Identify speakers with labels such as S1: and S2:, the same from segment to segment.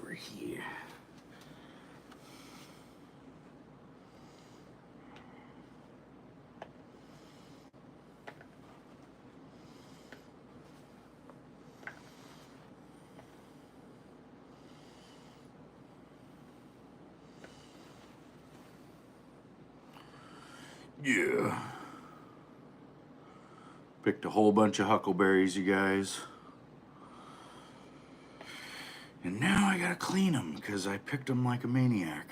S1: over here. Yeah. Picked a whole bunch of huckleberries, you guys. And now I gotta clean them because I picked them like a maniac.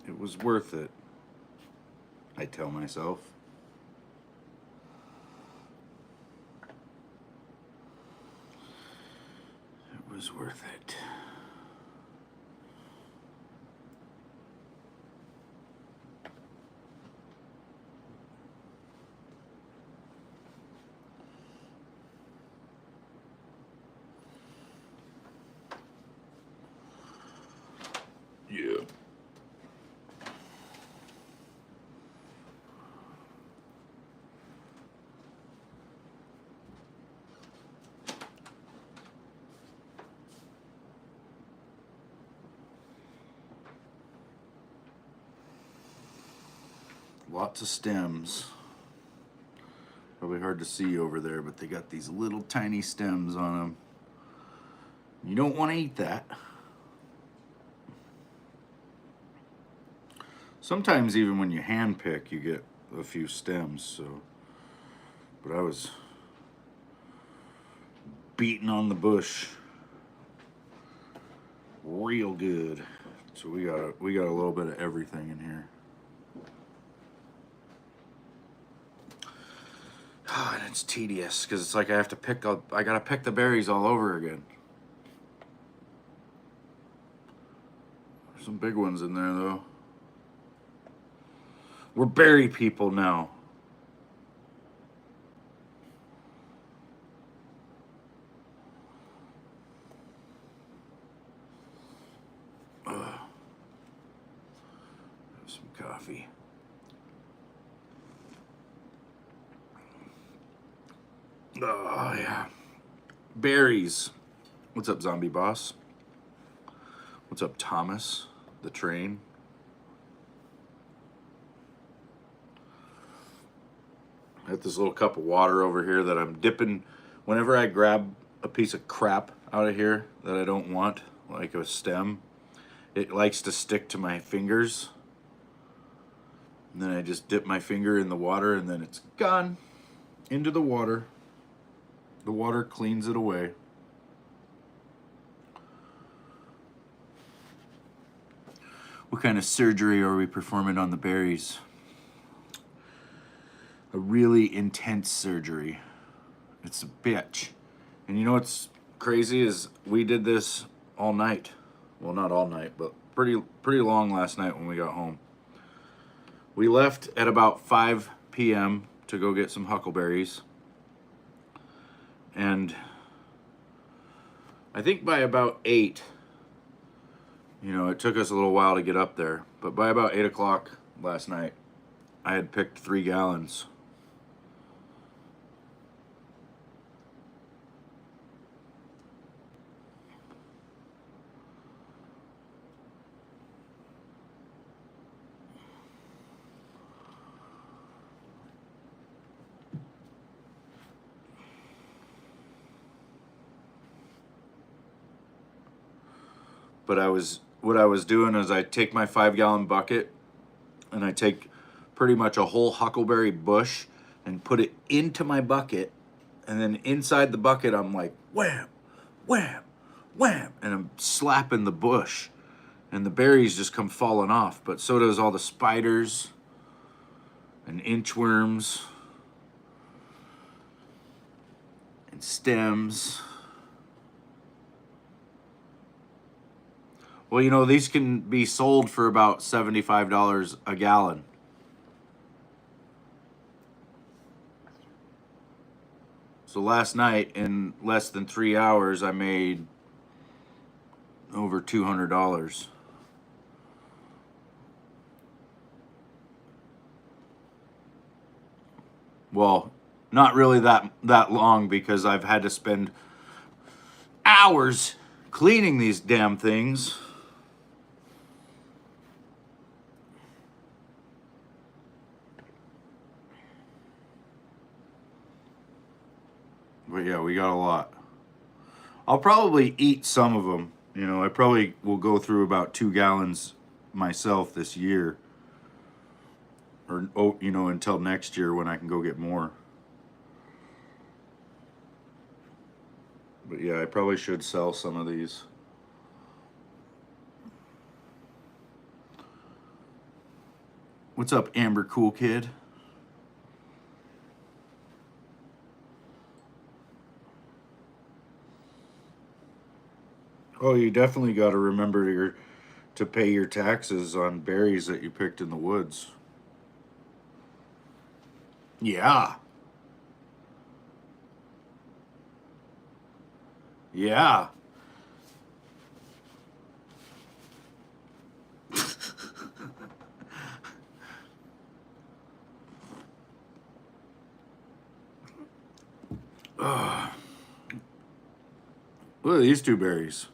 S1: It was worth it, I tell myself. It was worth it. Yeah. Lots of stems. Probably hard to see over there, but they got these little tiny stems on them. You don't want to eat that. Sometimes even when you hand pick, you get a few stems, so. But I was beating on the bush real good. So we got a little bit of everything in here. Oh, and it's tedious because it's like I gotta pick the berries all over again. There's some big ones in there though. We're berry people now. Ugh. Some coffee. Oh yeah. Berries. What's up, zombie boss? What's up, Thomas? The train. I got this little cup of water over here that I'm dipping whenever I grab a piece of crap out of here that I don't want, like a stem. It likes to stick to my fingers. And then I just dip my finger in the water and then it's gone into the water. The water cleans it away. What kind of surgery are we performing on the berries? A really intense surgery. It's a bitch. And you know what's crazy is we did this all night. Well, not all night, but pretty long last night when we got home. We left at about 5 p.m. to go get some huckleberries. And I think by about 8, you know, it took us a little while to get up there, but by about 8 o'clock last night, I had picked 3 gallons. But what I was doing is I take my 5-gallon bucket and I take pretty much a whole huckleberry bush and put it into my bucket. And then inside the bucket, I'm like, wham, wham, wham. And I'm slapping the bush. And the berries just come falling off. But so does all the spiders and inchworms and stems. Well, you know, these can be sold for about $75 a gallon. So last night, in less than 3 hours, I made over $200. Well, not really that long, because I've had to spend hours cleaning these damn things. But yeah, we got a lot. I'll probably eat some of them. You know, I probably will go through about 2 gallons myself this year. Or, oh, you know, until next year when I can go get more. But yeah, I probably should sell some of these. What's up, Amber Cool Kid? Oh, you definitely got to remember to pay your taxes on berries that you picked in the woods. Yeah. Yeah. Look at these 2 berries.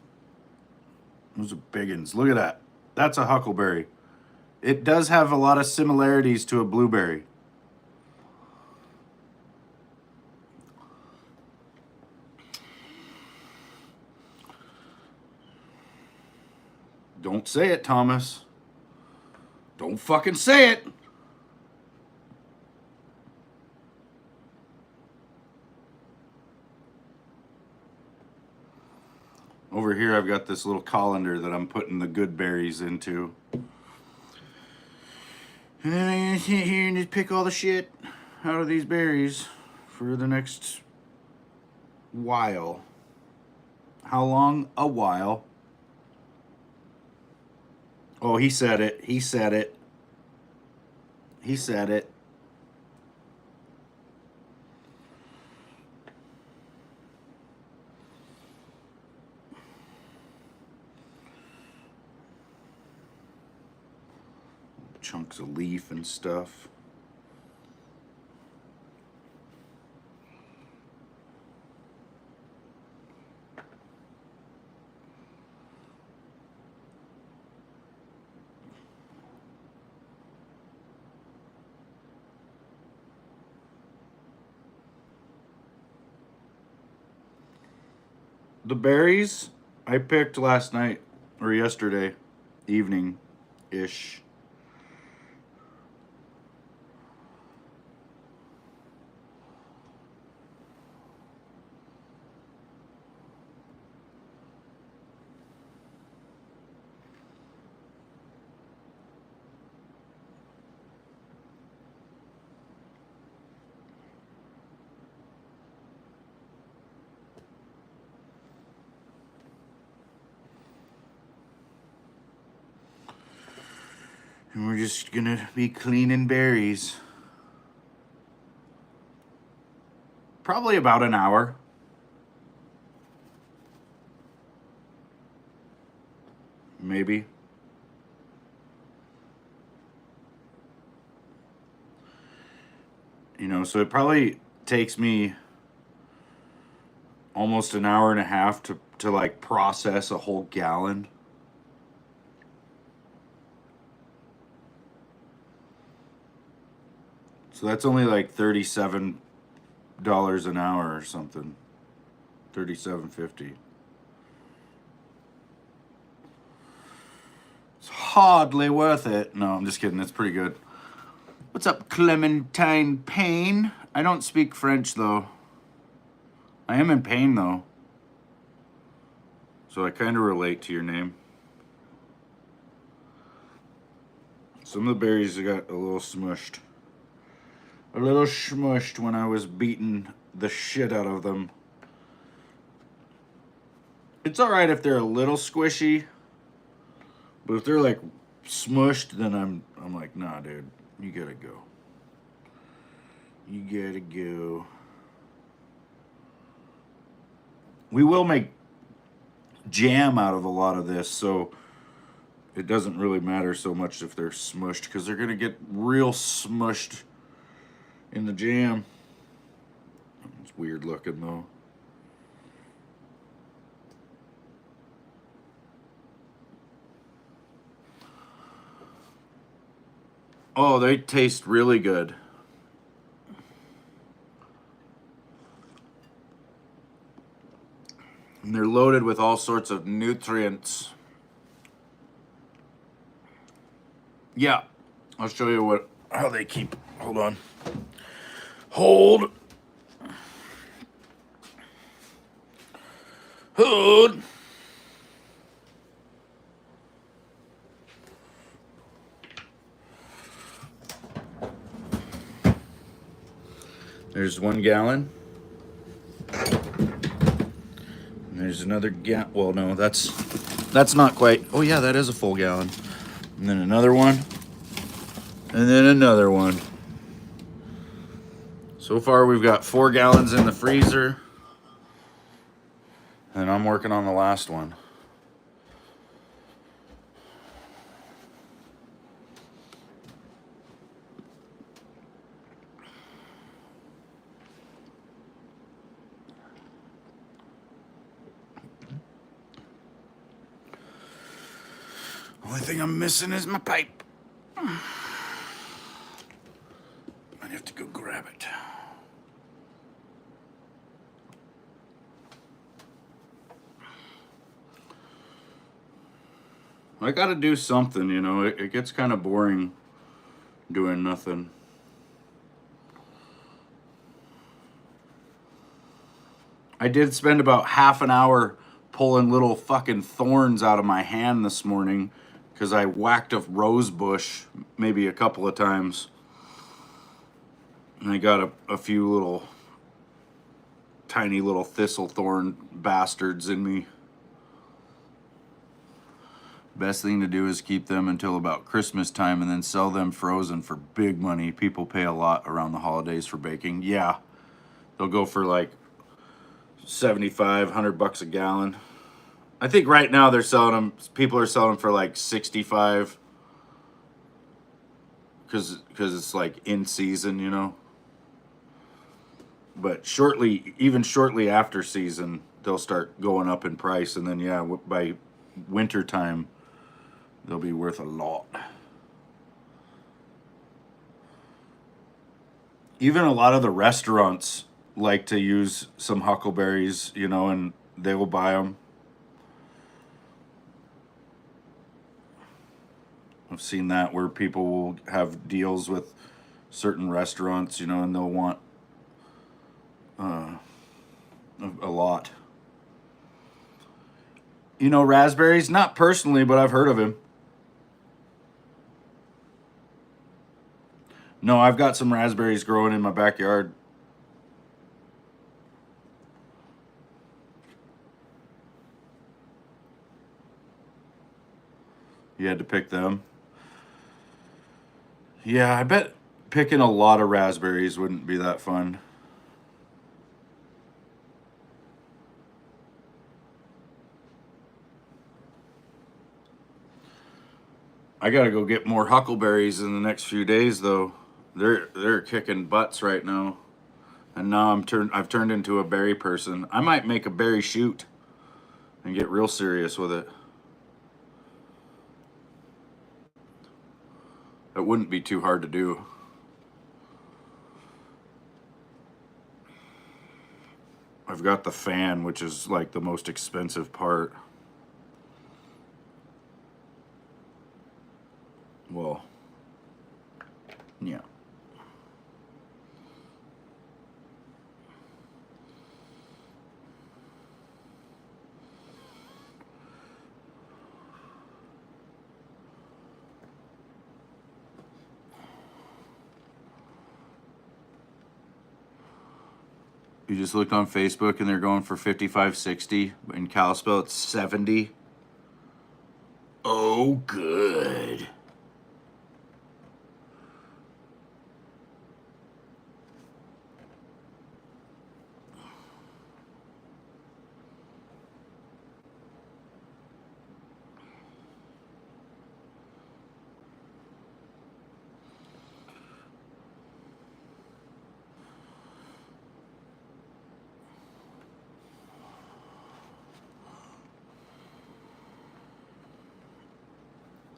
S1: Those are big ones. Look at that. That's a huckleberry. It does have a lot of similarities to a blueberry. Don't say it, Thomas. Don't fucking say it. Over here, I've got this little colander that I'm putting the good berries into. And then I'm gonna sit here and just pick all the shit out of these berries for the next while. How long? A while. Oh, he said it. He said it. He said it. Chunks of leaf and stuff. The berries I picked last night or yesterday evening ish. And we're just gonna be cleaning berries. Probably about an hour. Maybe. You know, so it probably takes me almost an hour and a half to like process a whole gallon. So that's only like $37 an hour or something. $37.50. It's hardly worth it. No, I'm just kidding. It's pretty good. What's up, Clementine Payne? I don't speak French though. I am in pain though. So I kind of relate to your name. Some of the berries got a little smushed. A little smushed when I was beating the shit out of them. It's alright if they're a little squishy. But if they're like smushed, then I'm like, nah, dude, you gotta go. You gotta go. We will make jam out of a lot of this, so it doesn't really matter so much if they're smushed, because they're gonna get real smushed in the jam. It's weird looking though. Oh, they taste really good. And they're loaded with all sorts of nutrients. Yeah, I'll show you how they keep. Hold on. Hold. Hold. There's 1 gallon. And there's another gallon. Well, no, that's not quite. Oh yeah, that is a full gallon. And then another one. And then another one. So far we've got 4 gallons in the freezer. And I'm working on the last one. Only thing I'm missing is my pipe. Might have to go grab it. I gotta do something, you know. It gets kind of boring doing nothing. I did spend about half an hour pulling little fucking thorns out of my hand this morning because I whacked a rose bush maybe a couple of times. And I got a few little tiny little thistle thorn bastards in me. Best thing to do is keep them until about Christmas time and then sell them frozen for big money. People pay a lot around the holidays for baking. Yeah, they'll go for like 75, 100 bucks a gallon. I think right now they're selling them, people are selling them for like 65 because it's like in season, you know. But even shortly after season, they'll start going up in price. And then, yeah, by winter time, they'll be worth a lot. Even a lot of the restaurants like to use some huckleberries, you know, and they will buy them. I've seen that where people will have deals with certain restaurants, you know, and they'll want a lot. You know, raspberries, not personally, but I've heard of him. No, I've got some raspberries growing in my backyard. You had to pick them. Yeah, I bet picking a lot of raspberries wouldn't be that fun. I gotta go get more huckleberries in the next few days, though. They're kicking butts right now, and now I've turned into a berry person. I might make a berry shoot and get real serious with it. It wouldn't be too hard to do. I've got the fan, which is like the most expensive part. Well, yeah. You just looked on Facebook and they're going for 55.60. In Kalispell, it's 70. Oh, good.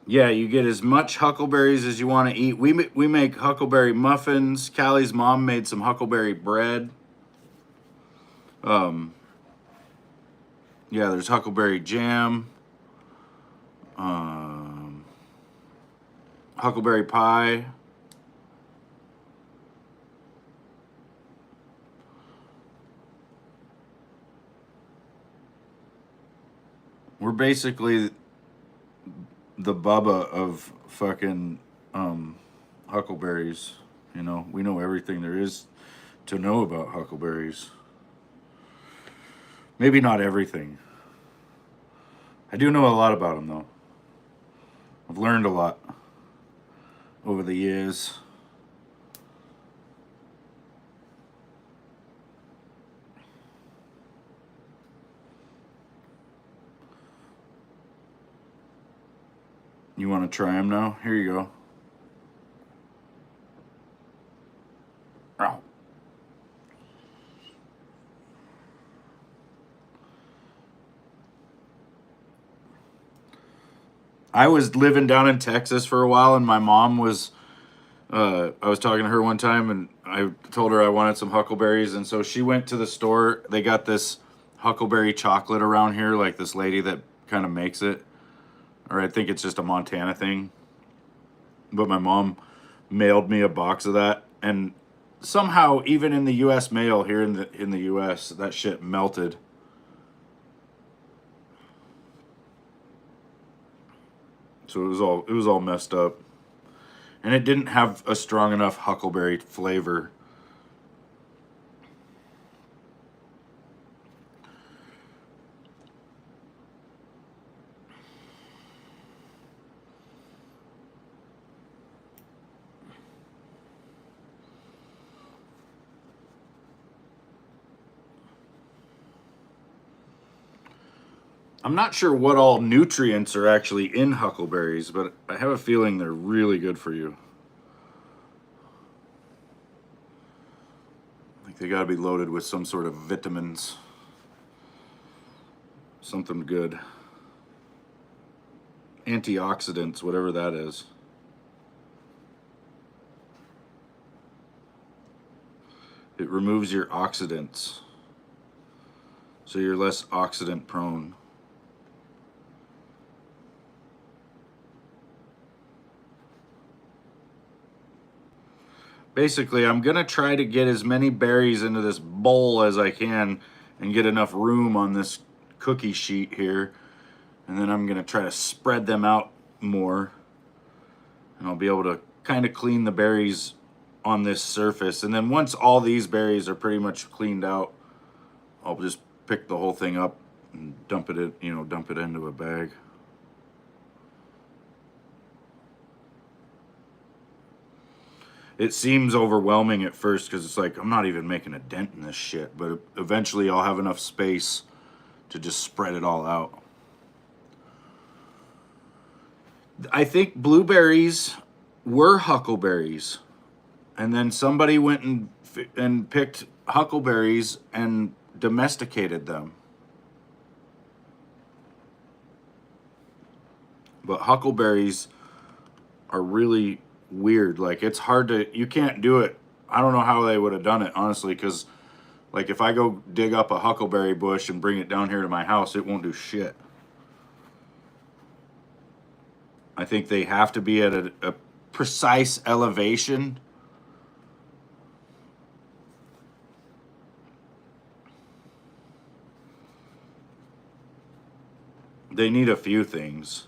S1: Yeah, you get as much huckleberries as you want to eat. We make huckleberry muffins. Callie's mom made some huckleberry bread. Um, yeah, there's huckleberry jam, um, huckleberry pie. We're basically the Bubba of fucking huckleberries. You know, we know everything there is to know about huckleberries. Maybe not everything. I do know a lot about them though. I've learned a lot over the years. You want to try them now? Here you go. Ow. I was living down in Texas for a while, and my mom was. I was talking to her one time, and I told her I wanted some huckleberries, and so she went to the store. They got this huckleberry chocolate around here, like this lady that kind of makes it, or I think it's just a Montana thing. But my mom mailed me a box of that, and somehow, even in the U.S. mail here in the U.S., that shit melted. So it was all messed up. And it didn't have a strong enough huckleberry flavor. I'm not sure what all nutrients are actually in huckleberries, but I have a feeling they're really good for you. Like they gotta be loaded with some sort of vitamins. Something good. Antioxidants, whatever that is. It removes your oxidants, so you're less oxidant prone. Basically, I'm gonna try to get as many berries into this bowl as I can and get enough room on this cookie sheet here. And then I'm gonna try to spread them out more. And I'll be able to kind of clean the berries on this surface. And then once all these berries are pretty much cleaned out, I'll just pick the whole thing up and dump it in, dump it into a bag. It seems overwhelming at first because it's like I'm not even making a dent in this shit, but eventually I'll have enough space to just spread it all out. I think blueberries were huckleberries, and then somebody went and picked huckleberries and domesticated them. But huckleberries are really weird. Like it's hard you can't do it. I don't know how they would have done it, honestly, because like if I go dig up a huckleberry bush and bring it down here to my house, it won't do shit. I think they have to be at a precise elevation. They need a few things.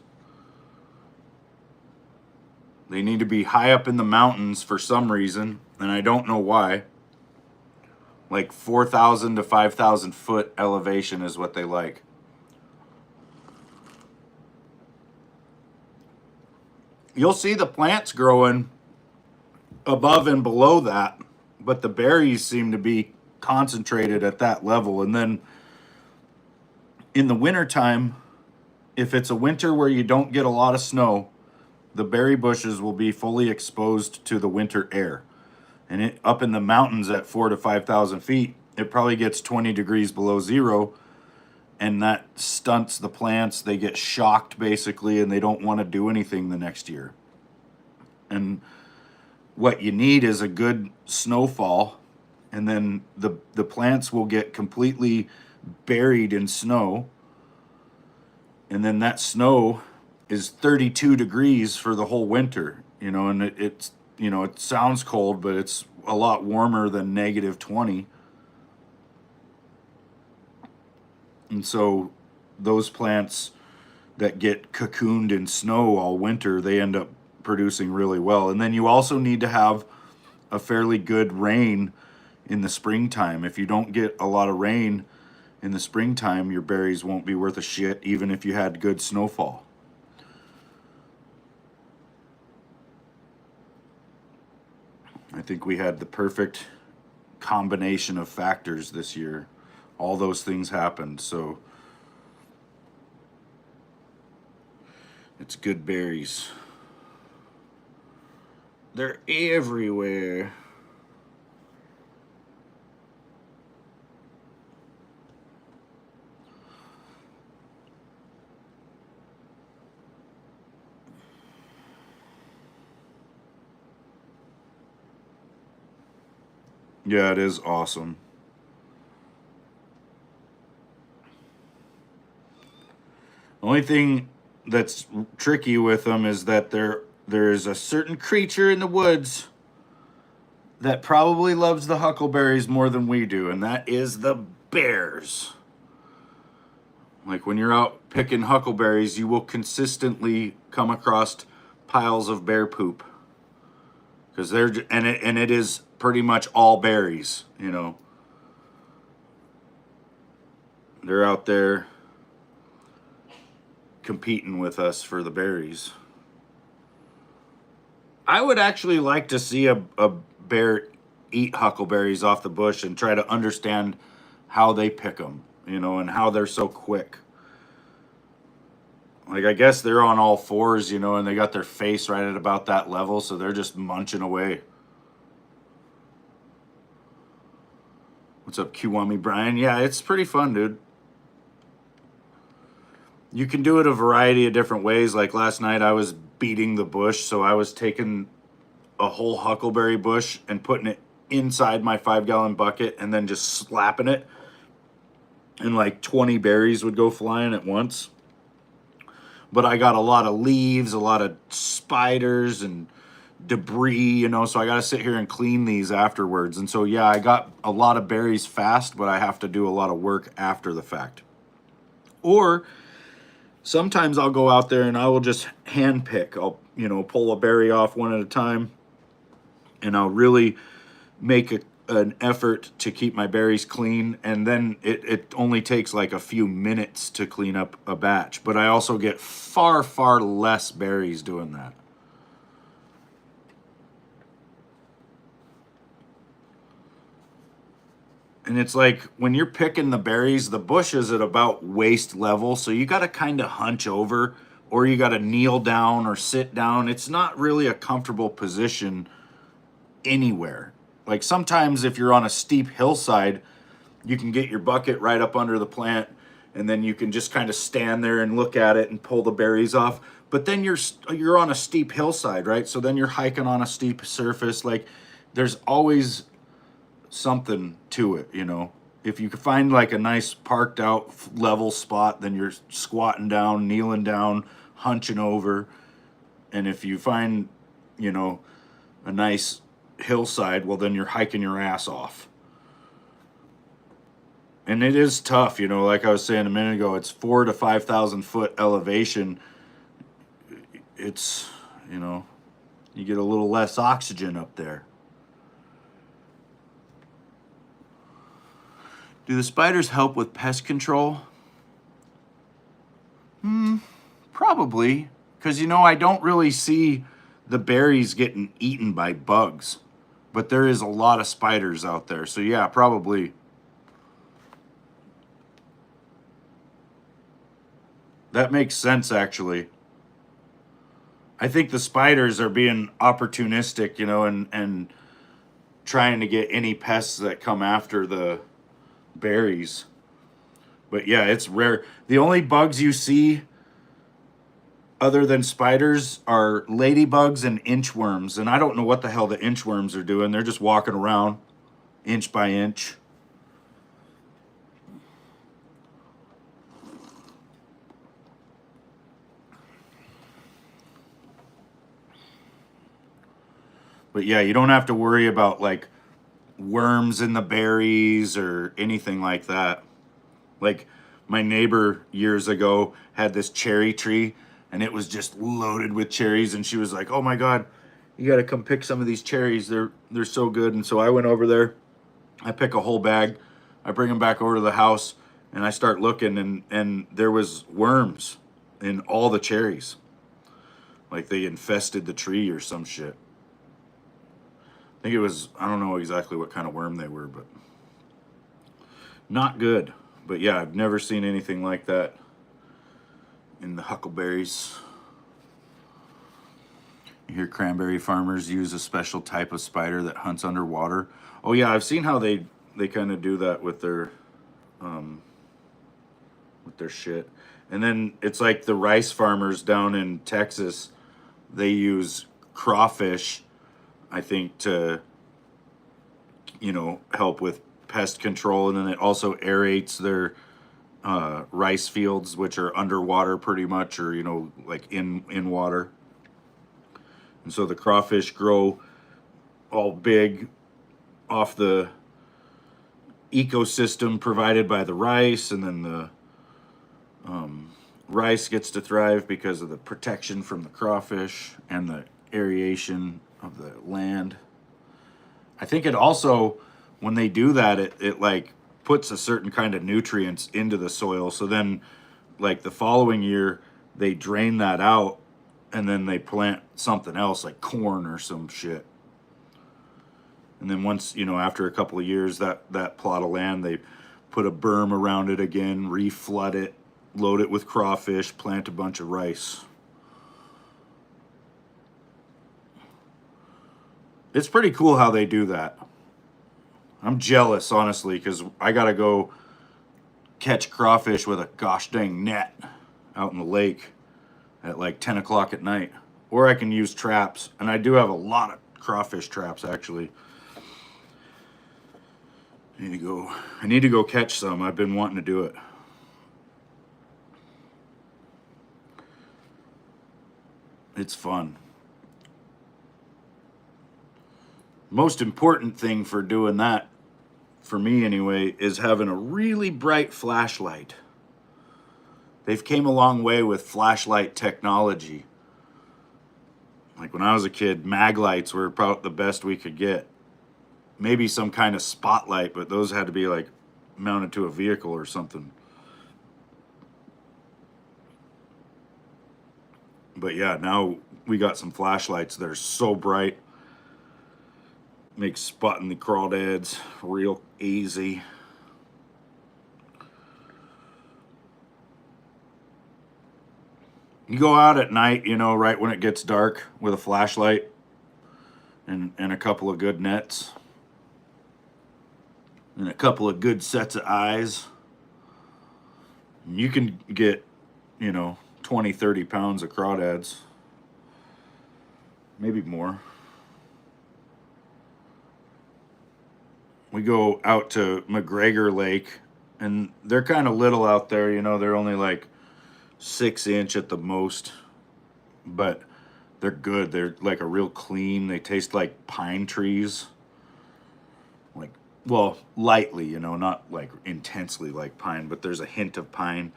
S1: They need to be high up in the mountains for some reason, and I don't know why. Like 4,000 to 5,000 foot elevation is what they like. You'll see the plants growing above and below that, but the berries seem to be concentrated at that level. And then in the wintertime, if it's a winter where you don't get a lot of snow, the berry bushes will be fully exposed to the winter air. And up in the mountains at 4,000 to 5,000 feet, it probably gets 20 degrees below zero. and that stunts the plants. They get shocked basically, and they don't want to do anything the next year. And what you need is a good snowfall, and then the plants will get completely buried in snow, and then that snow is 32 degrees for the whole winter, and it's it sounds cold, but it's a lot warmer than -20. And so those plants that get cocooned in snow all winter, they end up producing really well. And then you also need to have a fairly good rain in the springtime. If you don't get a lot of rain in the springtime, your berries won't be worth a shit, even if you had good snowfall. I think we had the perfect combination of factors this year. All those things happened, so it's good berries. They're everywhere. Yeah, it is awesome. The only thing that's tricky with them is that there's a certain creature in the woods that probably loves the huckleberries more than we do, and that is the bears. Like when you're out picking huckleberries, you will consistently come across piles of bear poop, because it is pretty much all berries. They're out there competing with us for the berries. I would actually like to see a bear eat huckleberries off the bush and try to understand how they pick them, and how they're so quick. Like, I guess they're on all fours, and they got their face right at about that level, so they're just munching away. What's up, Kiwami Brian? Yeah, it's pretty fun, dude. You can do it a variety of different ways. Like last night, I was beating the bush, so I was taking a whole huckleberry bush and putting it inside my 5-gallon bucket and then just slapping it, and like 20 berries would go flying at once. But I got a lot of leaves, a lot of spiders and debris, so I got to sit here and clean these afterwards. And so, yeah, I got a lot of berries fast, but I have to do a lot of work after the fact. Or sometimes I'll go out there and I will just hand pick. I'll, pull a berry off one at a time, and I'll really make an effort to keep my berries clean. And then it only takes like a few minutes to clean up a batch. But I also get far, far less berries doing that. And it's like when you're picking the berries, the bush is at about waist level. So you got to kind of hunch over, or you got to kneel down or sit down. It's not really a comfortable position anywhere. Like sometimes if you're on a steep hillside, you can get your bucket right up under the plant, and then you can just kind of stand there and look at it and pull the berries off. But then you're on a steep hillside, right? So then you're hiking on a steep surface. Like there's always something to it, If you could find like a nice parked out level spot, then you're squatting down, kneeling down, hunching over. And if you find, a nice hillside, well, then you're hiking your ass off. And it is tough, like I was saying a minute ago, it's 4,000 to 5,000 foot elevation. It's, you get a little less oxygen up there. Do the spiders help with pest control? Probably. Because, I don't really see the berries getting eaten by bugs. But there is a lot of spiders out there. So, yeah, probably. That makes sense, actually. I think the spiders are being opportunistic, and trying to get any pests that come after the berries. But yeah, it's rare. The only bugs you see other than spiders are ladybugs and inchworms. And I don't know what the hell the inchworms are doing. They're just walking around inch by inch. But yeah, you don't have to worry about like worms in the berries or anything like that. Like my neighbor years ago had this cherry tree and it was just loaded with cherries, and she was like, "Oh my god, you got to come pick some of these cherries. They're so good." And so I went over there. I pick a whole bag. I bring them back over to the house and I start looking, and there was worms in all the cherries. Like they infested the tree or some shit. I think it was, I don't know exactly what kind of worm they were, but not good. But yeah, I've never seen anything like that in the huckleberries. You hear cranberry farmers use a special type of spider that hunts underwater. Oh yeah, I've seen how they kind of do that with their shit. And then it's like the rice farmers down in Texas, they use crawfish, I think, to help with pest control, and then it also aerates their rice fields, which are underwater pretty much, or like in water. And so the crawfish grow all big off the ecosystem provided by the rice, and then the rice gets to thrive because of the protection from the crawfish and the aeration of the land. I think it also, when they do that, it like puts a certain kind of nutrients into the soil. So then, like the following year, they drain that out, and then they plant something else like corn or some shit. And then once, after a couple of years, that plot of land, they put a berm around it again, reflood it, load it with crawfish, plant a bunch of rice. It's pretty cool how they do that. I'm jealous, honestly, because I gotta go catch crawfish with a gosh dang net out in the lake at like 10 o'clock at night. Or I can use traps, and I do have a lot of crawfish traps actually. I need to go catch some. I've been wanting to do it. It's fun. Most important thing for doing that, for me anyway, is having a really bright flashlight. They've came a long way with flashlight technology. Like when I was a kid, mag lights were about the best we could get. Maybe some kind of spotlight, but those had to be like mounted to a vehicle or something. But yeah, now we got some flashlights that are so bright. Makes spotting the crawdads real easy. You go out at night, right when it gets dark with a flashlight and a couple of good nets and a couple of good sets of eyes. You can get, 20, 30 pounds of crawdads. Maybe more. We go out to McGregor Lake, and they're kind of little out there, they're only like 6 inch at the most, but they're good. They're like a real clean, they taste like pine trees. Like, well, lightly, not like intensely like pine, but there's a hint of pine,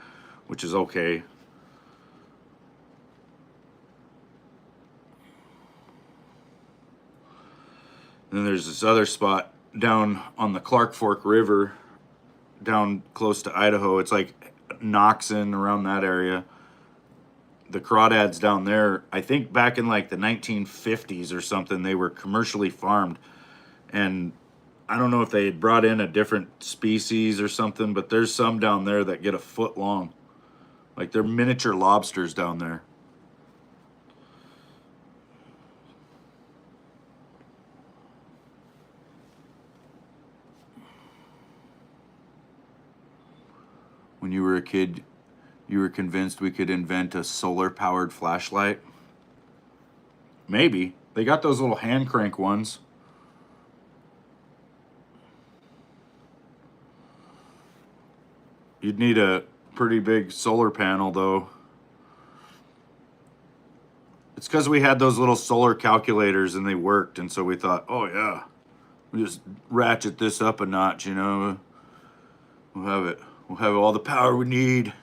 S1: which is okay. Then there's this other spot down on the Clark Fork River, down close to Idaho. It's like Noxon, around that area. The crawdads down there, I think back in like the 1950s or something, they were commercially farmed. And I don't know if they had brought in a different species or something, but there's some down there that get a foot long. Like they're miniature lobsters down there. when you were a kid, you were convinced we could invent a solar-powered flashlight? Maybe. They got those little hand crank ones. You'd need a pretty big solar panel, though. It's because we had those little solar calculators and they worked, and so we thought, oh yeah, we just ratchet this up a notch, you know. We'll have it. We'll have all the power we need.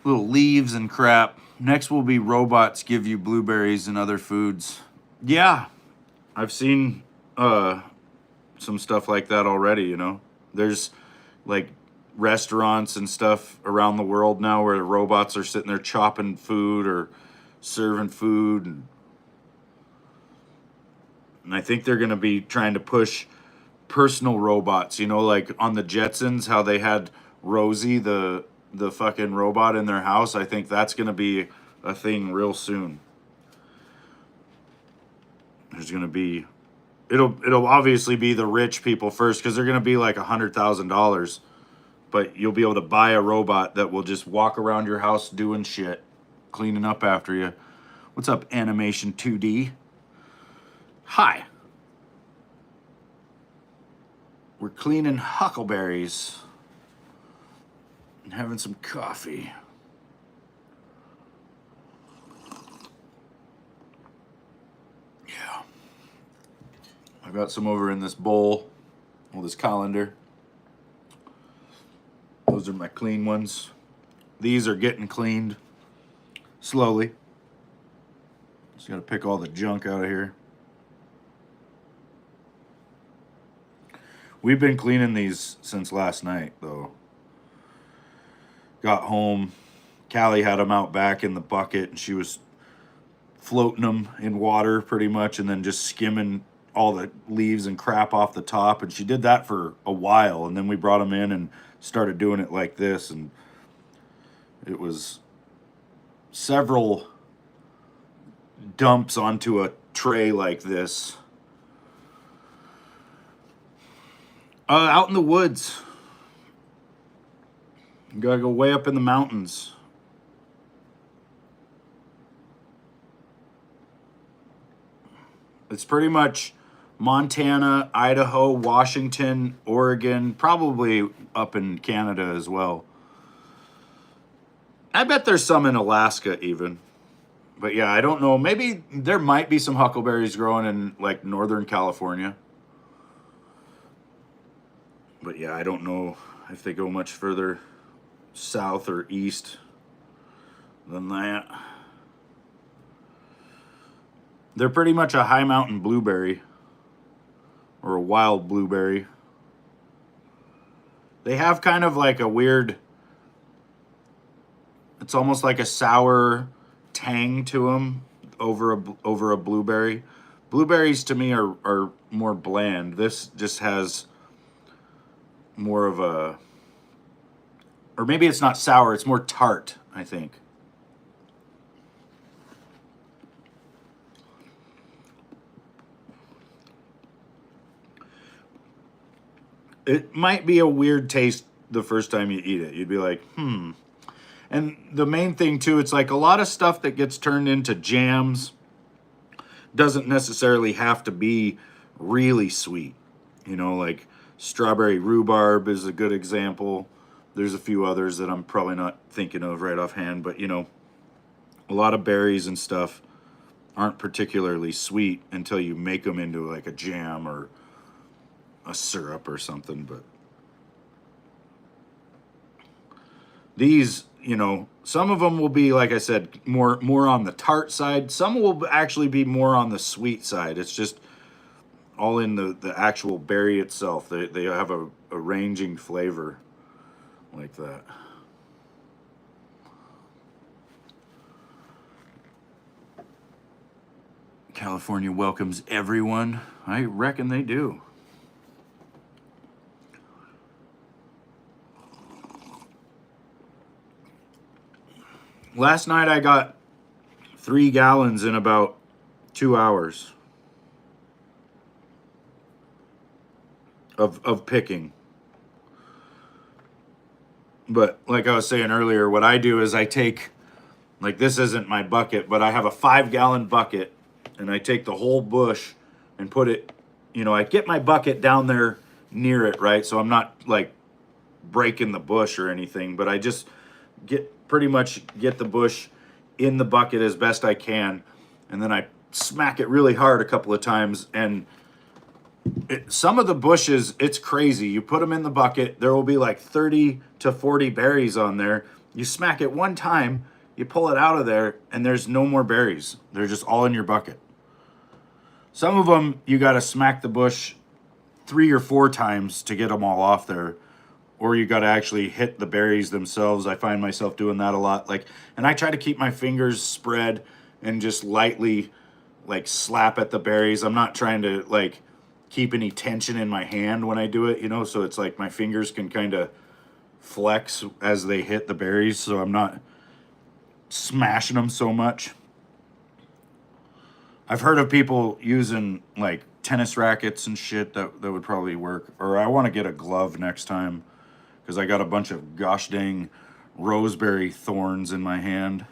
S1: Little leaves and crap. Next will be robots give you blueberries and other foods. Yeah, I've seen some stuff like that already, you know. There's like restaurants and stuff around the world now where robots are sitting there chopping food or serving food. And I think they're going to be trying to push personal robots, you know, like on the Jetsons, how they had Rosie, the fucking robot in their house. I think that's going to be a thing real soon. There's going to be, it'll obviously be the rich people first because they're going to be like $100,000, but you'll be able to buy a robot that will just walk around your house doing shit, cleaning up after you. What's up, Animation 2D? Hi. We're cleaning huckleberries and having some coffee. Yeah. I've got some over in this bowl, well, this colander. Those are my clean ones. These are getting cleaned slowly. Just gotta pick all the junk out of here. We've been cleaning these since last night, though. Got home, Callie had them out back in the bucket, and she was floating them in water pretty much, and then just skimming all the leaves and crap off the top. And she did that for a while, and then we brought them in and started doing it like this, and it was several dumps onto a tray like this. Out in the woods. You gotta go way up in the mountains. It's pretty much Montana, Idaho, Washington, Oregon, probably up in Canada as well. I bet there's some in Alaska even. But yeah, I don't know. Maybe there might be some huckleberries growing in like Northern California. But yeah, I don't know if they go much further south or east than that. They're pretty much a high mountain blueberry or a wild blueberry. They have kind of like a weird, it's almost like a sour tang to them over a blueberry. Blueberries to me are more bland. This just has more of a, or maybe it's not sour, it's more tart, I think. It might be a weird taste the first time you eat it. You'd be like, And the main thing too, it's like a lot of stuff that gets turned into jams doesn't necessarily have to be really sweet. You know, like strawberry rhubarb is a good example. There's a few others that I'm probably not thinking of right offhand, but you know, a lot of berries and stuff aren't particularly sweet until you make them into like a jam or a syrup or something. But these, you know, some of them will be, like I said, more on the tart side. Some will actually be more on the sweet side. It's just all in the actual berry itself. They have a ranging flavor like that. California welcomes everyone. I reckon they do. Last night I got 3 gallons in about 2 hours of picking. But like I was saying earlier, what I do is I take, like, this isn't my bucket, but I have a 5-gallon bucket, and I take the whole bush and put it, I get my bucket down there near it, right? So I'm not like breaking the bush or anything, but I just pretty much get the bush in the bucket as best I can, and then I smack it really hard a couple of times. And some of the bushes, it's crazy. You put them in the bucket, there will be like 30 to 40 berries on there. You smack it one time, you pull it out of there, and there's no more berries. They're just all in your bucket. Some of them, you got to smack the bush 3 or 4 times to get them all off there. Or you got to actually hit the berries themselves. I find myself doing that a lot. And I try to keep my fingers spread and just lightly slap at the berries. I'm not trying to keep any tension in my hand when I do it, so it's like my fingers can kind of flex as they hit the berries, so I'm not smashing them so much. I've heard of people using tennis rackets and shit that would probably work. Or I want to get a glove next time, because I got a bunch of gosh dang roseberry thorns in my hand.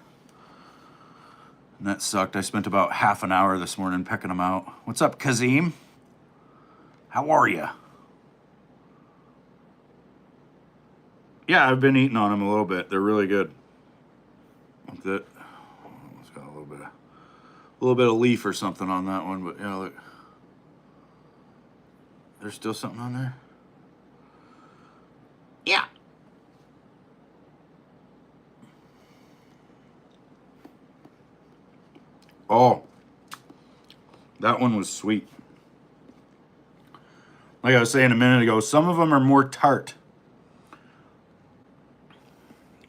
S1: And that sucked. I spent about half an hour this morning pecking them out. What's up, Kazim? How are you? Yeah, I've been eating on them a little bit. They're really good. It's got a little bit of leaf or something on that one, but yeah, look. There's still something on there? Yeah. Oh, that one was sweet. Like I was saying a minute ago, some of them are more tart.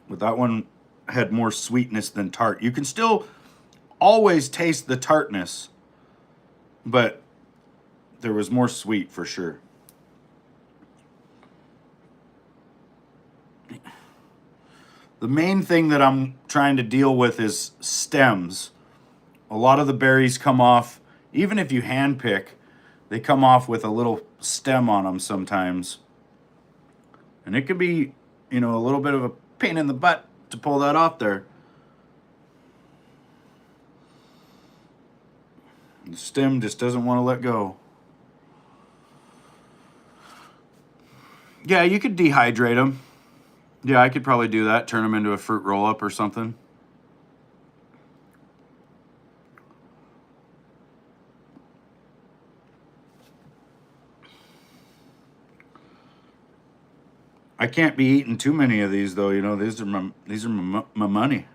S1: But that one had more sweetness than tart. You can still always taste the tartness, but there was more sweet for sure. The main thing that I'm trying to deal with is stems. A lot of the berries come off, even if you hand pick, they come off with a little stem on them sometimes. And it could be, a little bit of a pain in the butt to pull that off there. The stem just doesn't want to let go. Yeah, you could dehydrate them. Yeah, I could probably do that. Turn them into a fruit roll-up or something. I can't be eating too many of these though. These are my money.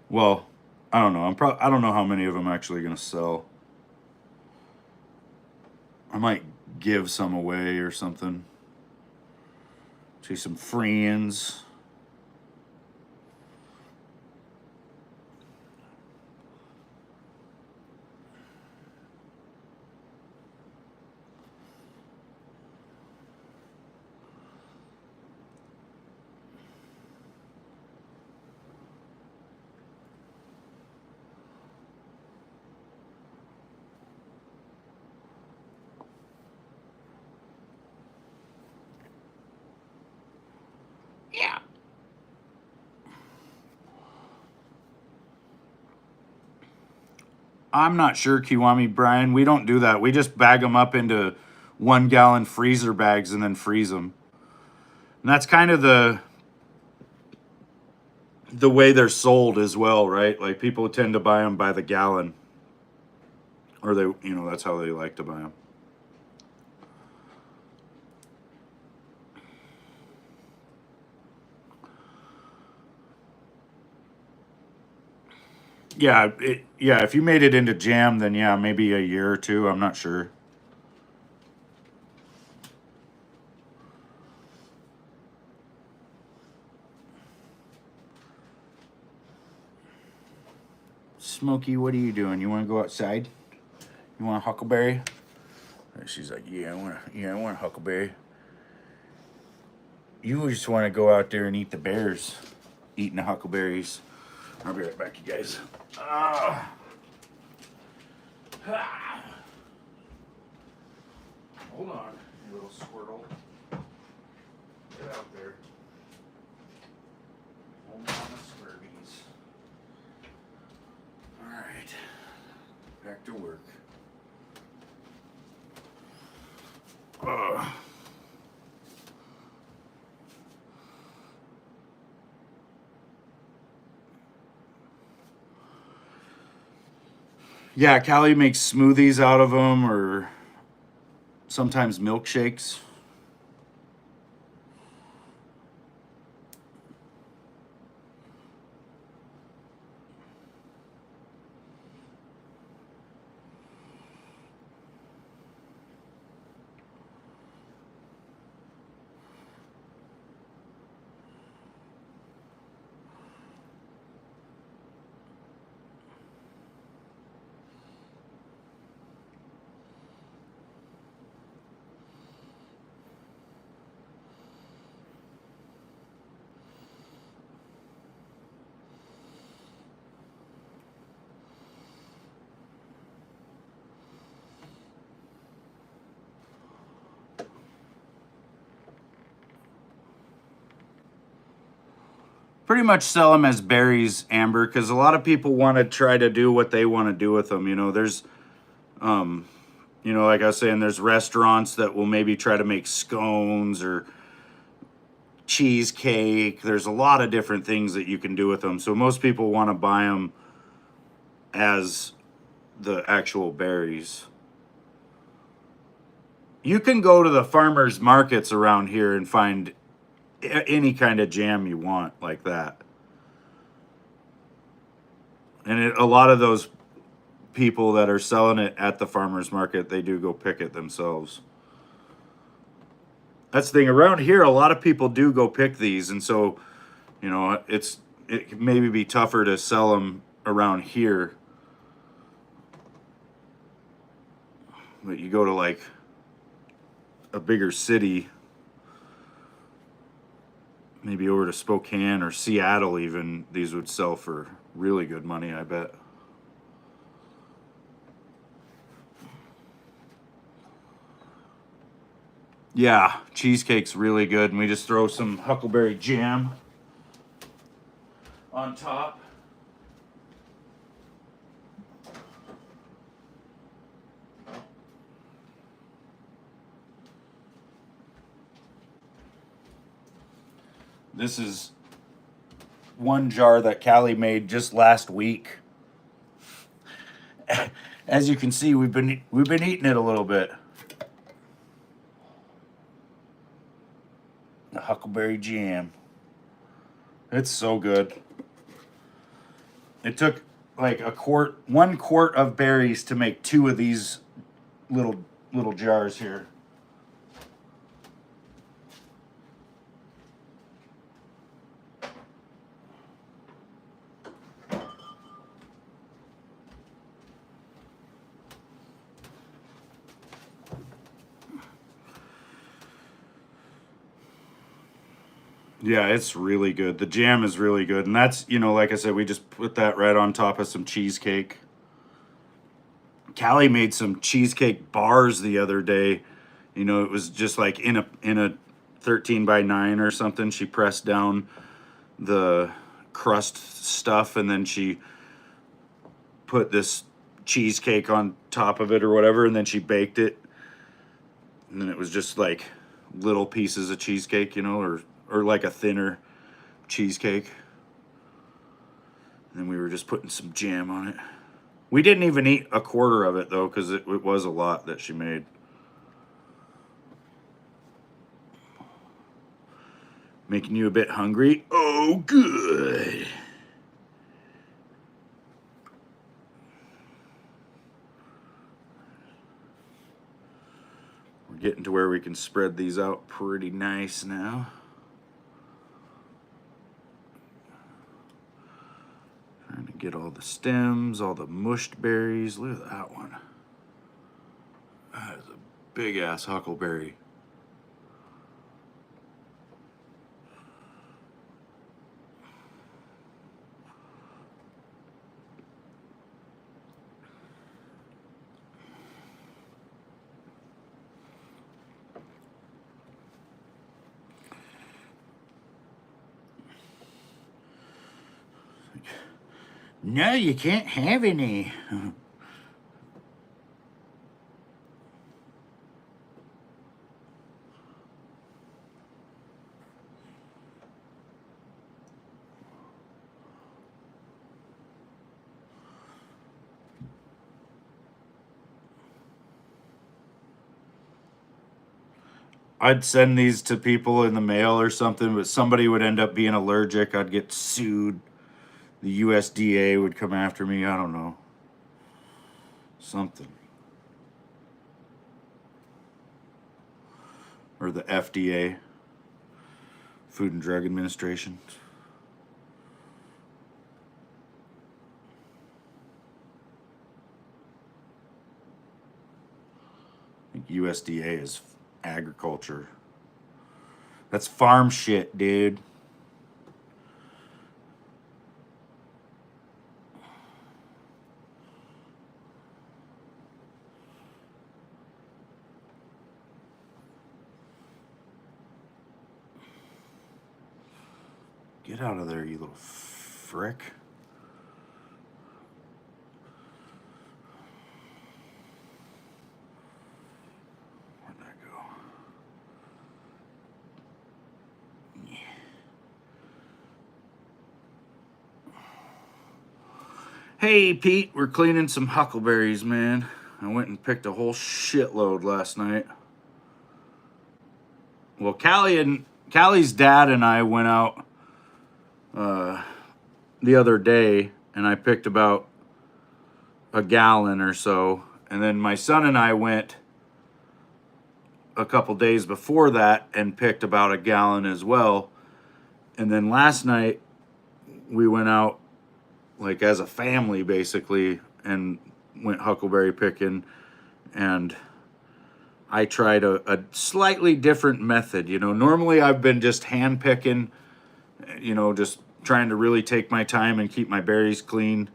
S1: Well, I don't know. I don't know how many of them I'm actually gonna sell. I might give some away or something. See some friends. Yeah. I'm not sure, Kiwami Brian. We don't do that. We just bag them up into 1-gallon freezer bags and then freeze them. And that's kind of the way they're sold as well, right? Like people tend to buy them by the gallon, or that's how they like to buy them. Yeah, if you made it into jam, then yeah, maybe a year or two. I'm not sure. Smokey, what are you doing? You want to go outside? You want a huckleberry? And she's like, yeah, I want a huckleberry. You just want to go out there and eat the bears, eating the huckleberries. I'll be right back, you guys. Ah. Ah. Hold on, you little squirtle. Get out there. Hold on, the squirties. All right, back to work. Yeah, Callie makes smoothies out of them, or sometimes milkshakes. Pretty much sell them as berries, Amber, because a lot of people want to try to do what they want to do with them. You know, there's, like I was saying, there's restaurants that will maybe try to make scones or cheesecake. There's a lot of different things that you can do with them. So most people want to buy them as the actual berries. You can go to the farmers markets around here and find any kind of jam you want like that. And a lot of those people that are selling it at the farmers market, they do go pick it themselves. That's the thing. Around here, a lot of people do go pick these. And so, it can maybe be tougher to sell them around here. But you go to like a bigger city, maybe over to Spokane or Seattle even, these would sell for really good money, I bet. Yeah, cheesecake's really good, and we just throw some huckleberry jam on top. This is one jar that Callie made just last week. As you can see, we've been eating it a little bit. The huckleberry jam. It's so good. It took like 1 quart of berries to make 2 of these little jars here. Yeah, it's really good. The jam is really good. And that's, like I said, we just put that right on top of some cheesecake. Callie made some cheesecake bars the other day. It was just like in a 13 by 9 or something. She pressed down the crust stuff and then she put this cheesecake on top of it or whatever, and then she baked it. And then it was just like little pieces of cheesecake, or like a thinner cheesecake. And then we were just putting some jam on it. We didn't even eat a quarter of it, though, because it was a lot that she made. Making you a bit hungry? Oh, good. We're getting to where we can spread these out pretty nice now. Trying to Get all the stems, all the mushed berries. Look at that one. That is a big ass huckleberry. No, you can't have any. I'd send these to people in the mail or something, but somebody would end up being allergic. I'd get sued. The USDA would come after me. I don't know. Something. Or the FDA, Food and Drug Administration. I think USDA is agriculture. That's farm shit, dude. Get out of there, you little frick. Where'd that go? Yeah. Hey, Pete, we're cleaning some huckleberries, man. I went and picked a whole shitload last night. Well, Callie's dad and I went out the other day, and I picked about a gallon or so. And then my son and I went a couple days before that and picked about a gallon as well. And then last night we went out like as a family basically and went huckleberry picking, and I tried a slightly different method. You know, normally I've been just hand picking, you know, just trying to really take my time and keep my berries clean.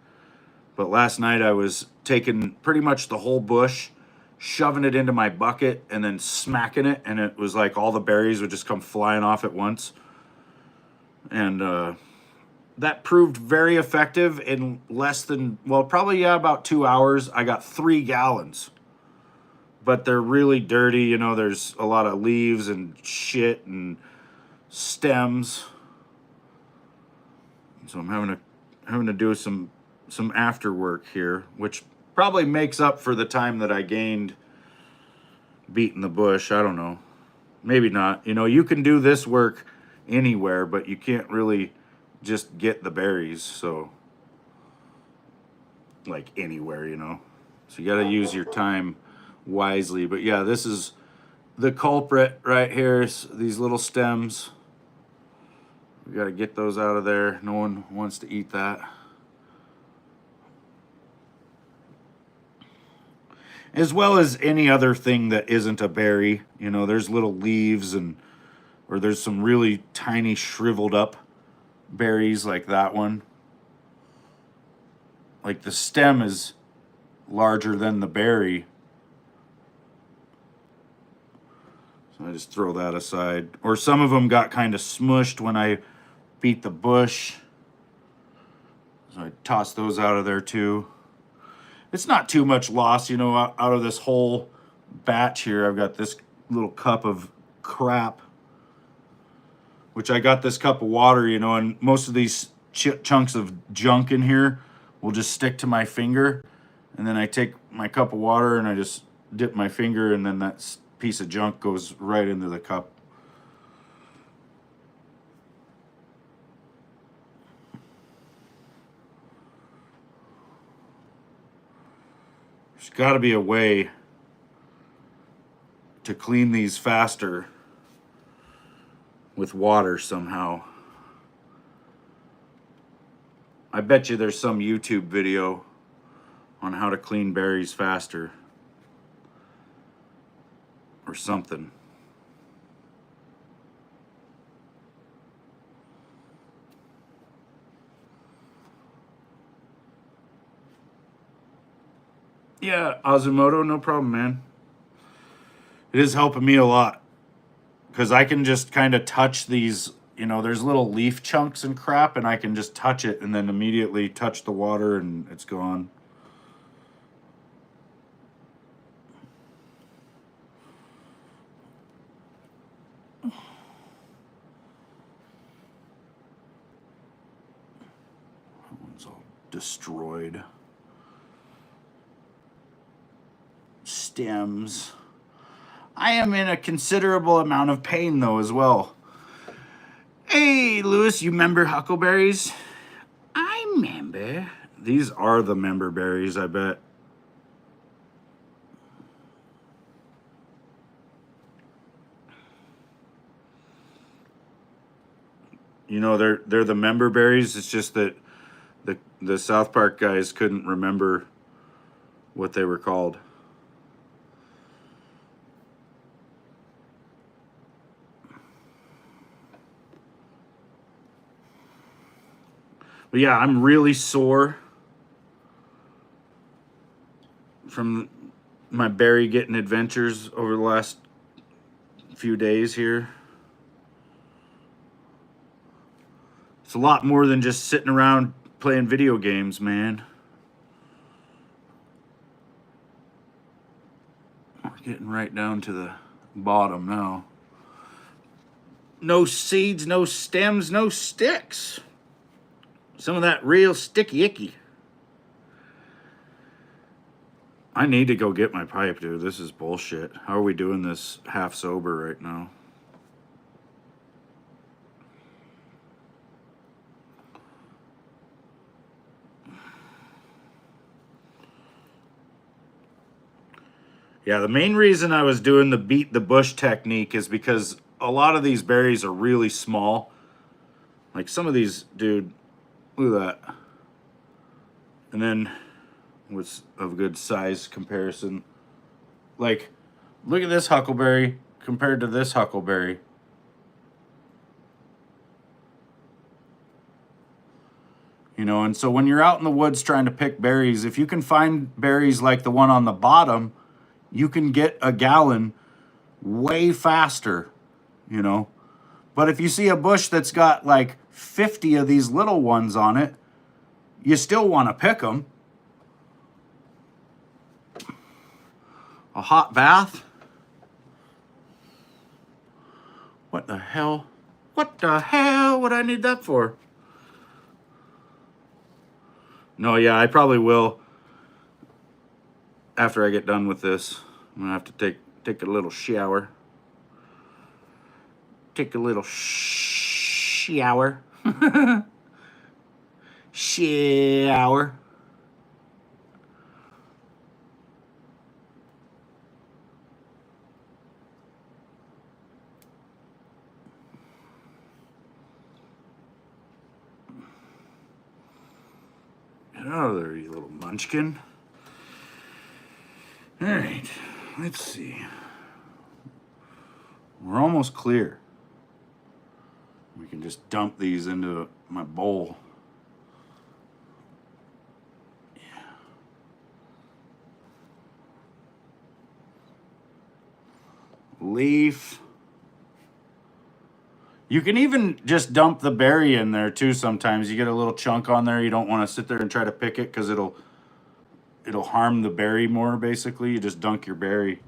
S1: But last night I was taking pretty much the whole bush, shoving it into my bucket, and then smacking it, and it was like all the berries would just come flying off at once. And that proved very effective. In less than, well, probably, yeah, about 2 hours, I got 3 gallons. But they're really dirty, you know, there's a lot of leaves and shit and stems. So I'm having to do some after work here, which probably makes up for the time that I gained beating the bush. I don't know. Maybe not. You know, you can do this work anywhere, but you can't really just get the berries, so like anywhere, you know. So you got to use your time wisely. But yeah, this is the culprit right here. These little stems. We got to get those out of there. No one wants to eat that. As well as any other thing that isn't a berry. You know, there's little leaves or there's some really tiny shriveled up berries like that one. Like the stem is larger than the berry. So I just throw that aside. Or some of them got kind of smushed when I beat the bush. So I toss those out of there too. It's not too much loss, you know, out of this whole batch here. I've got this little cup of crap, which I got this cup of water, you know, and most of these chunks of junk in here will just stick to my finger. And then I take my cup of water and I just dip my finger, and then that piece of junk goes right into the cup. There's got to be a way to clean these faster with water somehow. I bet you there's some YouTube video on how to clean berries faster or something. Yeah, Azumoto, no problem, man. It is helping me a lot because I can just kind of touch these, you know, there's little leaf chunks and crap, and I can just touch it and then immediately touch the water and it's gone. That one's all destroyed. Stems. I am in a considerable amount of pain though as well. Hey, Lewis, you remember huckleberries? I remember. These are the member berries, I bet. You know, they're the member berries. It's just that the South Park guys couldn't remember what they were called. But yeah, I'm really sore from my berry getting adventures over the last few days here. It's a lot more than just sitting around playing video games, man. We're getting right down to the bottom now. No seeds, no stems, no sticks. Some of that real sticky icky. I need to go get my pipe, dude. This is bullshit. How are we doing this half sober right now? Yeah, the main reason I was doing the beat the bush technique is because a lot of these berries are really small. Like some of these, dude, look at that. And then what's of good size comparison? Like, look at this huckleberry compared to this huckleberry. You know, and so when you're out in the woods trying to pick berries, if you can find berries like the one on the bottom, you can get a gallon way faster, you know. But if you see a bush that's got like 50 of these little ones on it, you still want to pick them. A hot bath? What the hell? What the hell would I need that for? No, yeah, I probably will. After I get done with this, I'm gonna have to take a little shower. Take a little shower. Shower. Get out of there, you little munchkin. All right, let's see. We're almost clear. We can just dump these into my bowl. Yeah. Leaf. You can even just dump the berry in there too sometimes. You get a little chunk on there. You don't want to sit there and try to pick it because it'll harm the berry more, basically. You just dunk your berry.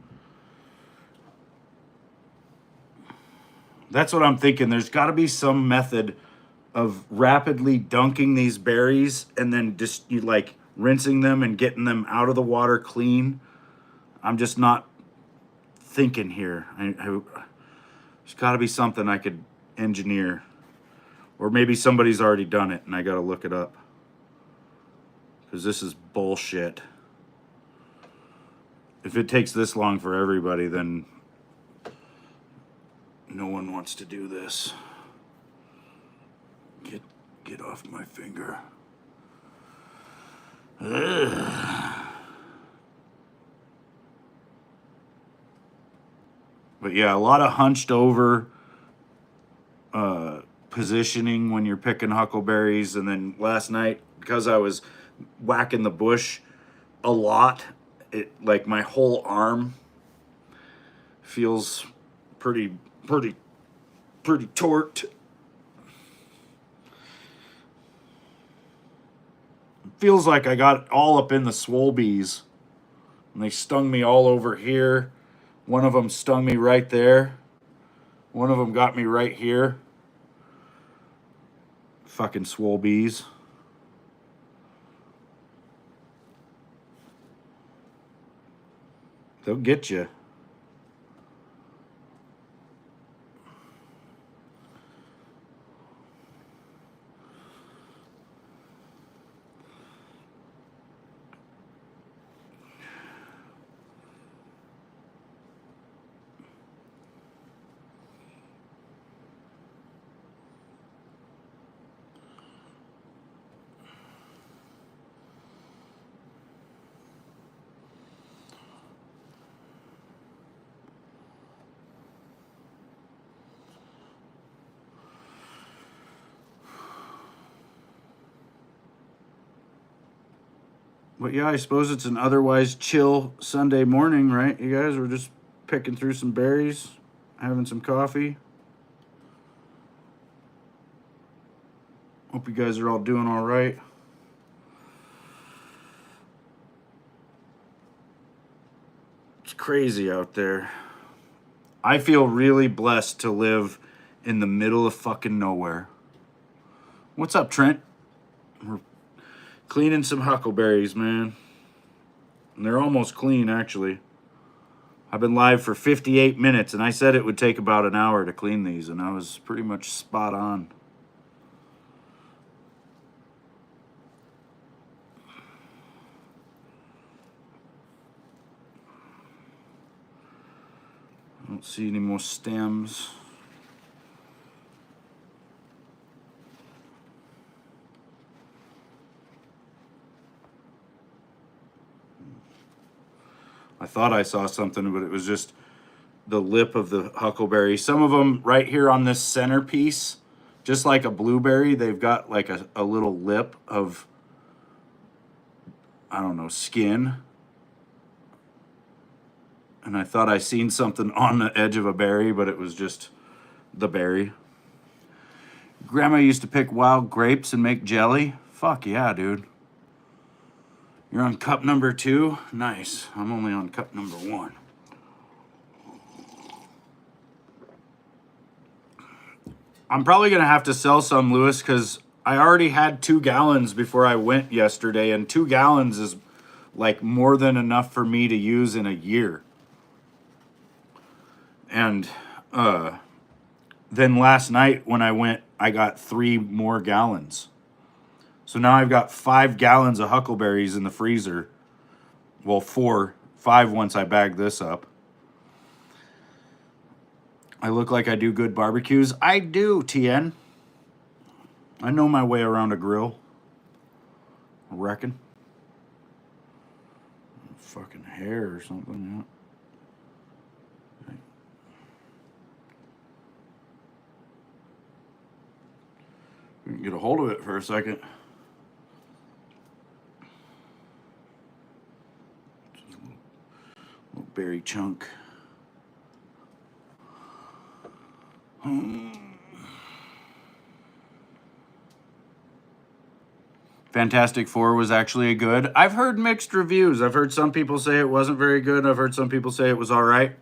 S1: That's what I'm thinking. There's got to be some method of rapidly dunking these berries and then just you like rinsing them and getting them out of the water clean. I'm just not thinking here. There's got to be something I could engineer. Or maybe somebody's already done it and I got to look it up. Because this is bullshit. If it takes this long for everybody, then no one wants to do this. Get off my finger. Ugh. But yeah, a lot of hunched over positioning when you're picking huckleberries. And then last night, because I was whacking the bush a lot, it like my whole arm feels pretty torqued. Feels like I got all up in the swole bees, and they stung me all over here. One of them stung me right there. One of them got me right here. Fucking swole bees. They'll get you. But yeah, I suppose it's an otherwise chill Sunday morning, right? You guys were just picking through some berries, having some coffee. Hope you guys are all doing all right. It's crazy out there. I feel really blessed to live in the middle of fucking nowhere. What's up, Trent? We're cleaning some huckleberries, man. And they're almost clean, actually. I've been live for 58 minutes, and I said it would take about an hour to clean these, and I was pretty much spot on. I don't see any more stems. I thought I saw something, but it was just the lip of the huckleberry. Some of them right here on this centerpiece, just like a blueberry, they've got like a little lip of, I don't know, skin. And I thought I seen something on the edge of a berry, but it was just the berry. Grandma used to pick wild grapes and make jelly. Fuck yeah, dude. You're on cup number 2? Nice. I'm only on cup number 1. I'm probably going to have to sell some, Lewis, because I already had 2 gallons before I went yesterday, and 2 gallons is like more than enough for me to use in a year. And then last night when I went, I got 3 more gallons. So now I've got 5 gallons of huckleberries in the freezer. Well, 5 once I bag this up. I look like I do good barbecues. I do, TN. I know my way around a grill. I reckon. Fucking hair or something, yeah. We can get a hold of it for a second. Little berry chunk. Fantastic Four was actually a good. I've heard mixed reviews. I've heard some people say it wasn't very good. I've heard some people say it was all right.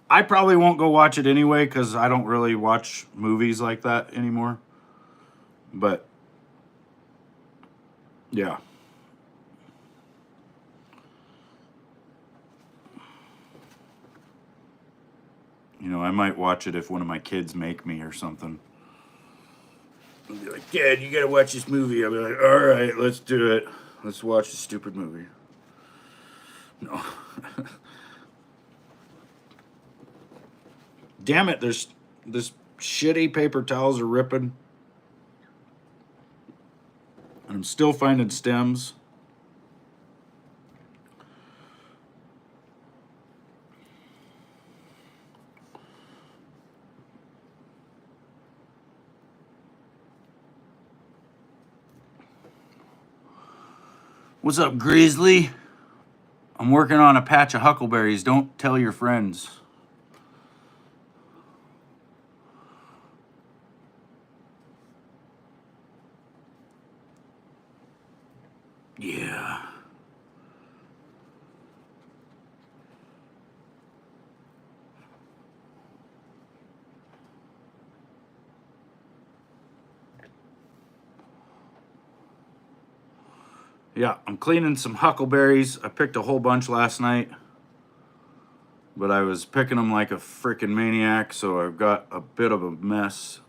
S1: I probably won't go watch it anyway because I don't really watch movies like that anymore. But, yeah. You know, I might watch it if one of my kids make me or something. I'll be like, Dad, you gotta watch this movie. I'll be like, all right, let's do it. Let's watch the stupid movie. No. Damn it, there's this shitty paper towels are ripping. And I'm still finding stems. What's up, Grizzly? I'm working on a patch of huckleberries. Don't tell your friends. Yeah. Yeah, I'm cleaning some huckleberries. I picked a whole bunch last night, but I was picking them like a freaking maniac, so I've got a bit of a mess.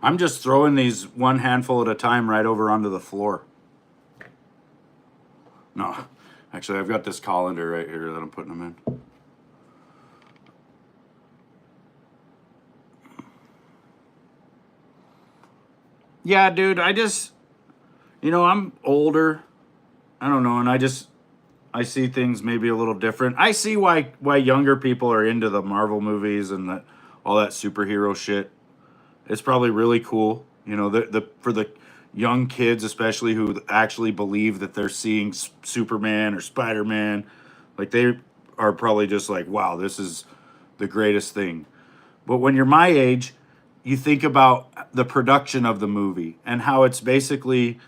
S1: I'm just throwing these one handful at a time right over onto the floor. No, actually, I've got this colander right here that I'm putting them in. Yeah, dude, I'm older. I don't know, and I see things maybe a little different. I see why younger people are into the Marvel movies and all that superhero shit. It's probably really cool, the for the young kids especially who actually believe that they're seeing Superman or Spider-Man, like they are probably just like, wow, this is the greatest thing. But when you're my age, you think about the production of the movie and how it's basically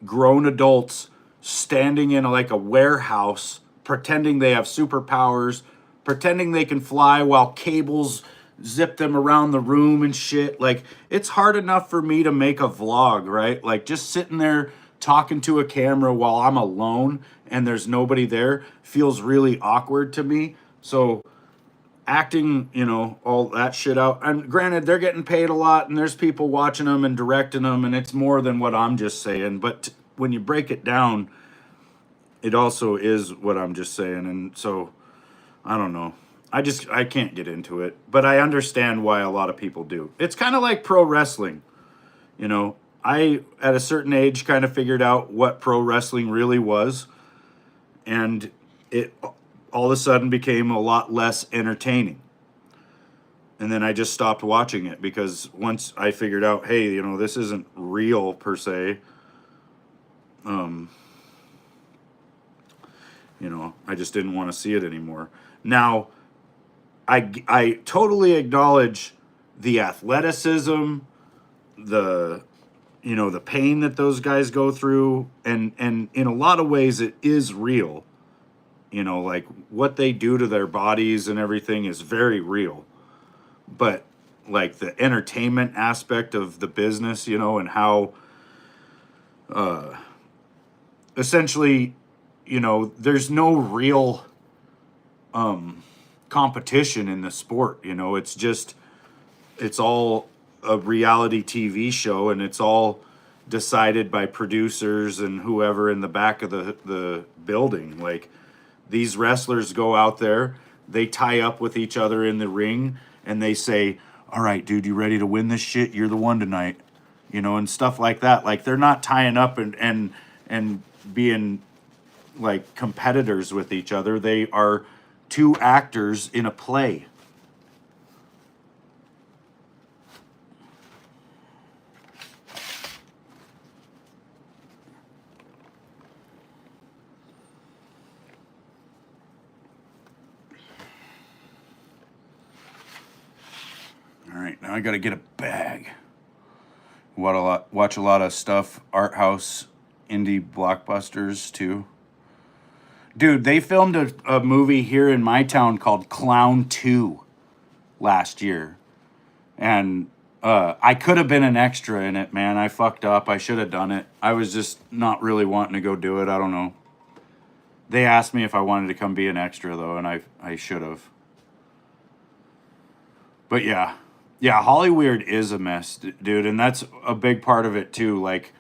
S1: grown adults standing in like a warehouse pretending they have superpowers, pretending they can fly while cables zip them around the room and shit. Like, it's hard enough for me to make a vlog, right? Like, just sitting there talking to a camera while I'm alone and there's nobody there feels really awkward to me. So acting, all that shit out. And granted, they're getting paid a lot and there's people watching them and directing them, and it's more than what I'm just saying. But when you break it down, it also is what I'm just saying. And so, I don't know. I can't get into it, but I understand why a lot of people do. It's kind of like pro wrestling. I, at a certain age, kind of figured out what pro wrestling really was, and it all of a sudden became a lot less entertaining. And then I just stopped watching it because once I figured out, hey, this isn't real per se, I just didn't want to see it anymore. Now, I totally acknowledge the athleticism, the pain that those guys go through, and in a lot of ways it is real. Like what they do to their bodies and everything is very real. But like the entertainment aspect of the business, and how essentially, there's no real competition in the sport. It's all a reality TV show, and it's all decided by producers and whoever in the back of the building. Like, these wrestlers go out there, they tie up with each other in the ring, and they say, all right, dude, you ready to win this shit? You're the one tonight, and stuff like that. Like, they're not tying up and being like competitors with each other. They are two actors in a play. All right, now I got to get a bag. Watch a lot of stuff, art house, indie blockbusters too. Dude, they filmed a movie here in my town called Clown 2 last year. And I could have been an extra in it, man. I fucked up. I should have done it. I was just not really wanting to go do it. I don't know. They asked me if I wanted to come be an extra, though, and I should have. But yeah, Hollyweird is a mess, dude, and that's a big part of it too. Like,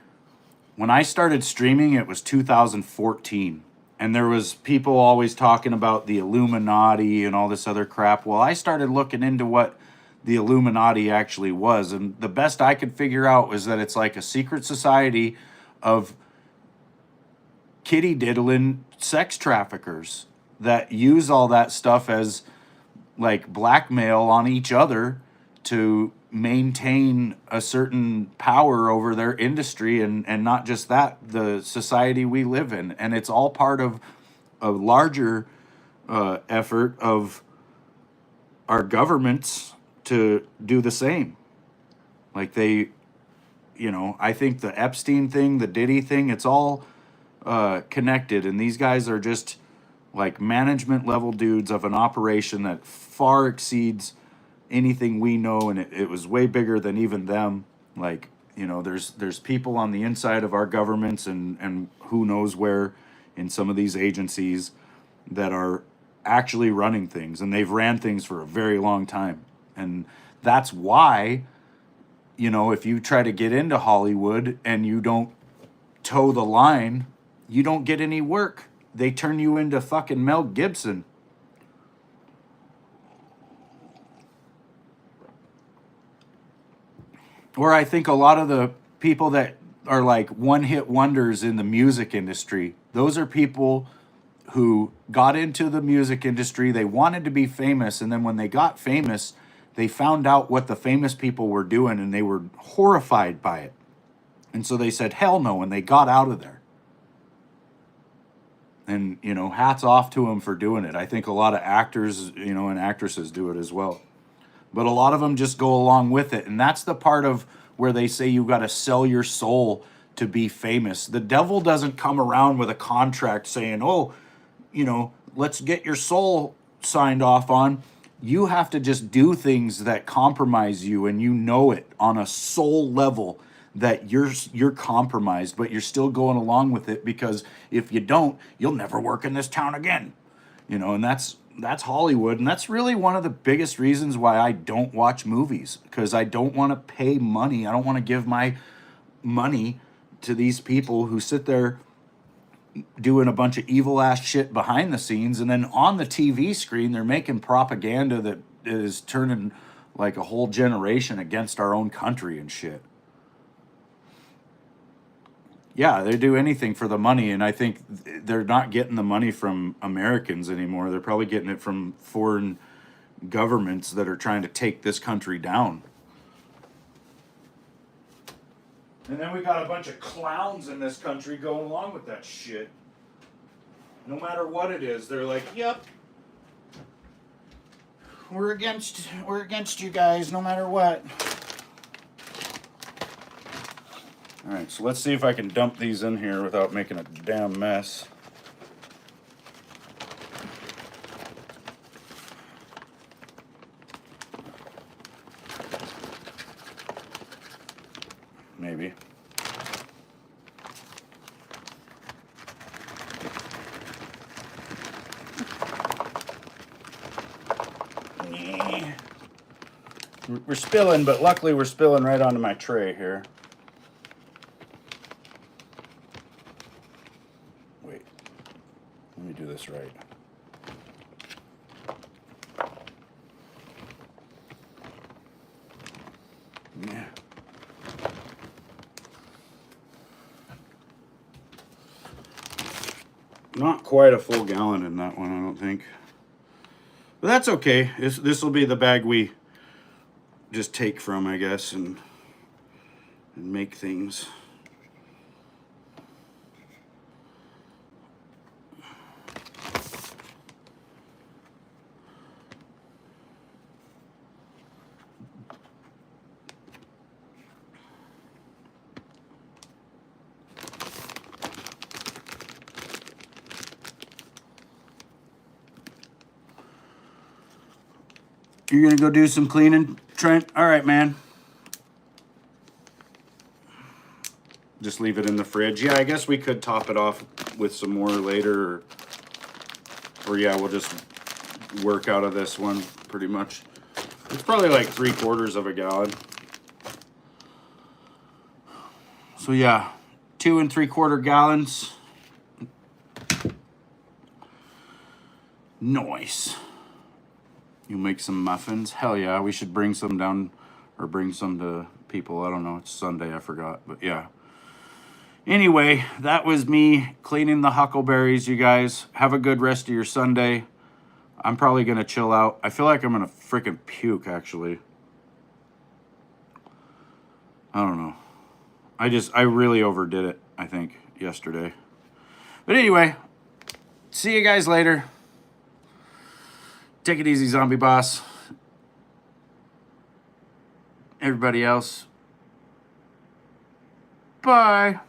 S1: when I started streaming, it was 2014, and there was people always talking about the Illuminati and all this other crap. Well, I started looking into what the Illuminati actually was, and the best I could figure out was that it's like a secret society of kitty diddling sex traffickers that use all that stuff as like blackmail on each other to maintain a certain power over their industry, and not just that, the society we live in. And it's all part of a larger effort of our governments to do the same. Like they, I think the Epstein thing, the Diddy thing, it's all connected. And these guys are just like management level dudes of an operation that far exceeds anything we know. And it was way bigger than even them. Like, there's people on the inside of our governments and who knows where in some of these agencies that are actually running things, and they've ran things for a very long time. And that's why, if you try to get into Hollywood and you don't toe the line, you don't get any work. They turn you into fucking Mel Gibson. Or I think a lot of the people that are like one-hit wonders in the music industry, those are people who got into the music industry. They wanted to be famous, and then when they got famous, they found out what the famous people were doing, and they were horrified by it. And so they said, hell no, and they got out of there. And, hats off to them for doing it. I think a lot of actors, and actresses do it as well. But a lot of them just go along with it. And that's the part of where they say you got to sell your soul to be famous. The devil doesn't come around with a contract saying, oh, let's get your soul signed off on. You have to just do things that compromise you, and it on a soul level that you're compromised, but you're still going along with it, because if you don't, you'll never work in this town again. And that's Hollywood, and that's really one of the biggest reasons why I don't watch movies, because I don't want to pay money. I don't want to give my money to these people who sit there doing a bunch of evil ass shit behind the scenes, and then on the TV screen they're making propaganda that is turning like a whole generation against our own country and shit. Yeah, they do anything for the money, and I think they're not getting the money from Americans anymore. They're probably getting it from foreign governments that are trying to take this country down. And then we got a bunch of clowns in this country going along with that shit. No matter what it is, they're like, yep, we're against you guys no matter what. All right, so let's see if I can dump these in here without making a damn mess. Maybe. We're spilling, but luckily we're spilling right onto my tray here. Wait, let me do this right. Yeah. Not quite a full gallon in that one, I don't think. But that's okay. This will be the bag we just take from, I guess, and make things. You're gonna go do some cleaning, Trent? All right, man. Just leave it in the fridge. Yeah, I guess we could top it off with some more later, or yeah, we'll just work out of this one pretty much. It's probably like 3/4 of a gallon. So yeah, 2 3/4 gallons. Nice. You make some muffins? Hell yeah, we should bring some down, or bring some to people. I don't know, it's Sunday, I forgot, but yeah. Anyway, that was me cleaning the huckleberries, you guys. Have a good rest of your Sunday. I'm probably going to chill out. I feel like I'm going to freaking puke, actually. I don't know. I really overdid it, I think, yesterday. But anyway, see you guys later. Take it easy, zombie boss. Everybody else. Bye.